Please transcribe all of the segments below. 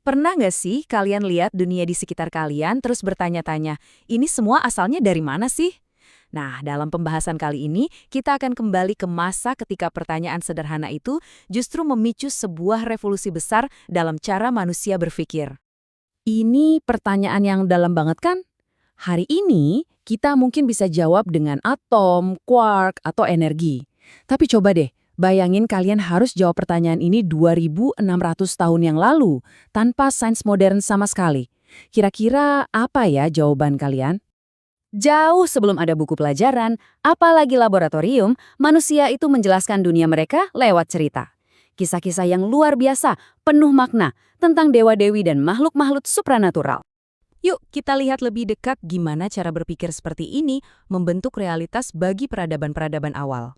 Pernah nggak sih kalian lihat dunia di sekitar kalian terus bertanya-tanya, ini semua asalnya dari mana sih? Nah, dalam pembahasan kali ini, kita akan kembali ke masa ketika pertanyaan sederhana itu justru memicu sebuah revolusi besar dalam cara manusia berpikir. Ini pertanyaan yang dalam banget kan? Hari ini kita mungkin bisa jawab dengan atom, quark, atau energi. Tapi coba deh, bayangin kalian harus jawab pertanyaan ini 2600 tahun yang lalu, tanpa sains modern sama sekali. Kira-kira apa ya jawaban kalian? Jauh sebelum ada buku pelajaran, apalagi laboratorium, manusia itu menjelaskan dunia mereka lewat cerita. Kisah-kisah yang luar biasa, penuh makna, tentang dewa-dewi dan makhluk-makhluk supranatural. Yuk, kita lihat lebih dekat gimana cara berpikir seperti ini membentuk realitas bagi peradaban-peradaban awal.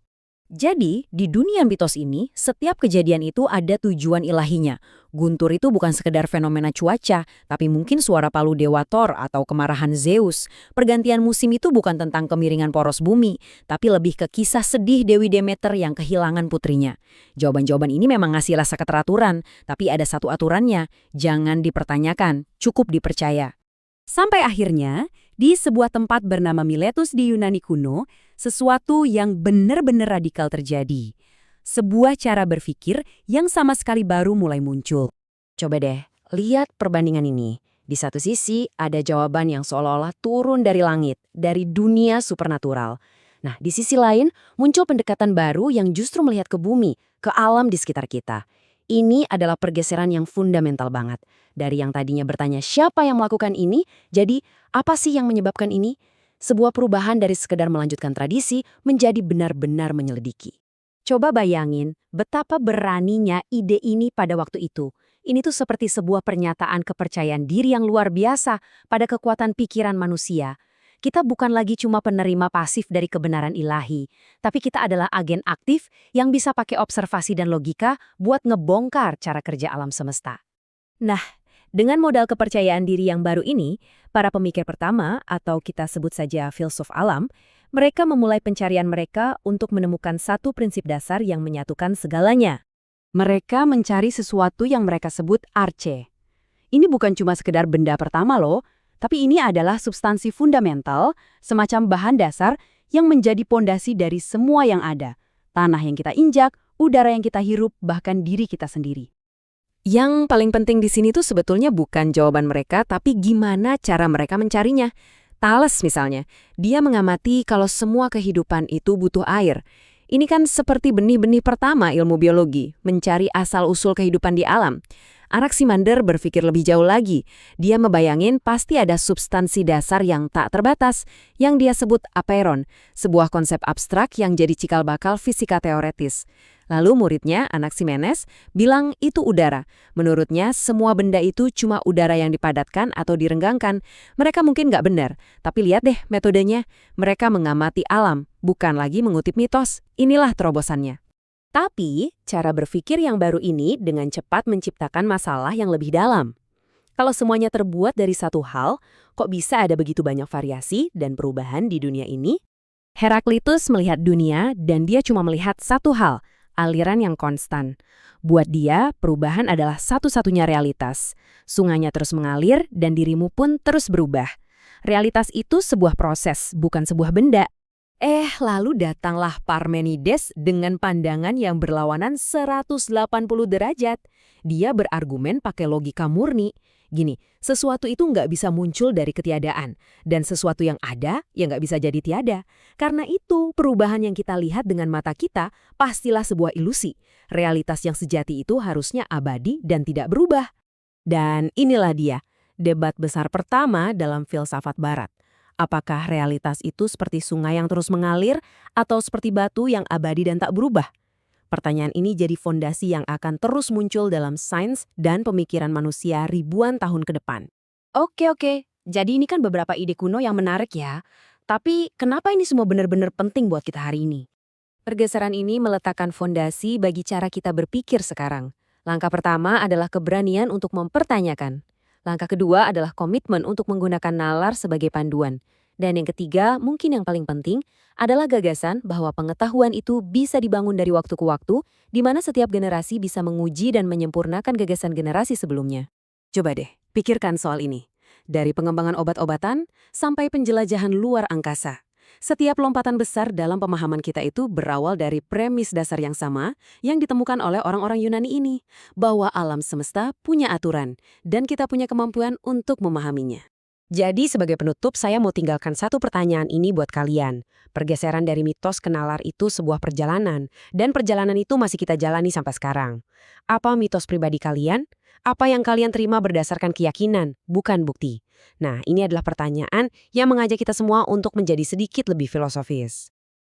Jadi, di dunia mitos ini, setiap kejadian itu ada tujuan ilahinya. Guntur itu bukan sekedar fenomena cuaca, tapi mungkin suara palu Dewa Thor atau kemarahan Zeus. Pergantian musim itu bukan tentang kemiringan poros bumi, tapi lebih ke kisah sedih Dewi Demeter yang kehilangan putrinya. Jawaban-jawaban ini memang ngasih rasa keteraturan, tapi ada satu aturannya, jangan dipertanyakan, cukup dipercaya. Sampai akhirnya, di sebuah tempat bernama Miletus di Yunani kuno, sesuatu yang benar-benar radikal terjadi. Sebuah cara berpikir yang sama sekali baru mulai muncul. Coba deh, lihat perbandingan ini. Di satu sisi, ada jawaban yang seolah-olah turun dari langit, dari dunia supernatural. Nah, di sisi lain, muncul pendekatan baru yang justru melihat ke bumi, ke alam di sekitar kita. Ini adalah pergeseran yang fundamental banget. Dari yang tadinya bertanya siapa yang melakukan ini, jadi apa sih yang menyebabkan ini? Sebuah perubahan dari sekedar melanjutkan tradisi menjadi benar-benar menyelidiki. Coba bayangin betapa beraninya ide ini pada waktu itu. Ini tuh seperti sebuah pernyataan kepercayaan diri yang luar biasa pada kekuatan pikiran manusia. Kita bukan lagi cuma penerima pasif dari kebenaran ilahi, tapi kita adalah agen aktif yang bisa pakai observasi dan logika buat ngebongkar cara kerja alam semesta. Nah, dengan modal kepercayaan diri yang baru ini, para pemikir pertama, atau kita sebut saja filsuf alam, mereka memulai pencarian mereka untuk menemukan satu prinsip dasar yang menyatukan segalanya. Mereka mencari sesuatu yang mereka sebut arche. Ini bukan cuma sekedar benda pertama loh, tapi ini adalah substansi fundamental, semacam bahan dasar yang menjadi pondasi dari semua yang ada. Tanah yang kita injak, udara yang kita hirup, bahkan diri kita sendiri. Yang paling penting di sini tuh sebetulnya bukan jawaban mereka, tapi gimana cara mereka mencarinya. Thales misalnya, dia mengamati kalau semua kehidupan itu butuh air. Ini kan seperti benih-benih pertama ilmu biologi, mencari asal-usul kehidupan di alam. Anaximander berpikir lebih jauh lagi. Dia membayangin pasti ada substansi dasar yang tak terbatas, yang dia sebut apeiron, sebuah konsep abstrak yang jadi cikal bakal fisika teoretis. Lalu muridnya, Anaximenes, bilang itu udara. Menurutnya, semua benda itu cuma udara yang dipadatkan atau direnggangkan. Mereka mungkin nggak benar, tapi lihat deh metodenya. Mereka mengamati alam, bukan lagi mengutip mitos. Inilah terobosannya. Tapi, cara berpikir yang baru ini dengan cepat menciptakan masalah yang lebih dalam. Kalau semuanya terbuat dari satu hal, kok bisa ada begitu banyak variasi dan perubahan di dunia ini? Heraklitus melihat dunia dan dia cuma melihat satu hal, aliran yang konstan. Buat dia, perubahan adalah satu-satunya realitas. Sungainya terus mengalir dan dirimu pun terus berubah. Realitas itu sebuah proses, bukan sebuah benda. Lalu datanglah Parmenides dengan pandangan yang berlawanan 180 derajat. Dia berargumen pakai logika murni. Gini, sesuatu itu nggak bisa muncul dari ketiadaan. Dan sesuatu yang ada, ya nggak bisa jadi tiada. Karena itu, perubahan yang kita lihat dengan mata kita pastilah sebuah ilusi. Realitas yang sejati itu harusnya abadi dan tidak berubah. Dan inilah dia, debat besar pertama dalam filsafat barat. Apakah realitas itu seperti sungai yang terus mengalir atau seperti batu yang abadi dan tak berubah? Pertanyaan ini jadi fondasi yang akan terus muncul dalam sains dan pemikiran manusia ribuan tahun ke depan. Oke. Jadi ini kan beberapa ide kuno yang menarik ya. Tapi kenapa ini semua benar-benar penting buat kita hari ini? Pergeseran ini meletakkan fondasi bagi cara kita berpikir sekarang. Langkah pertama adalah keberanian untuk mempertanyakan. Langkah kedua adalah komitmen untuk menggunakan nalar sebagai panduan. Dan yang ketiga, mungkin yang paling penting, adalah gagasan bahwa pengetahuan itu bisa dibangun dari waktu ke waktu, di mana setiap generasi bisa menguji dan menyempurnakan gagasan generasi sebelumnya. Coba deh, pikirkan soal ini. Dari pengembangan obat-obatan sampai penjelajahan luar angkasa. Setiap lompatan besar dalam pemahaman kita itu berawal dari premis dasar yang sama yang ditemukan oleh orang-orang Yunani ini, bahwa alam semesta punya aturan, dan kita punya kemampuan untuk memahaminya. Jadi sebagai penutup, saya mau tinggalkan satu pertanyaan ini buat kalian. Pergeseran dari mitos ke nalar itu sebuah perjalanan, dan perjalanan itu masih kita jalani sampai sekarang. Apa mitos pribadi kalian? Apa yang kalian terima berdasarkan keyakinan, bukan bukti? Nah, ini adalah pertanyaan yang mengajak kita semua untuk menjadi sedikit lebih filosofis.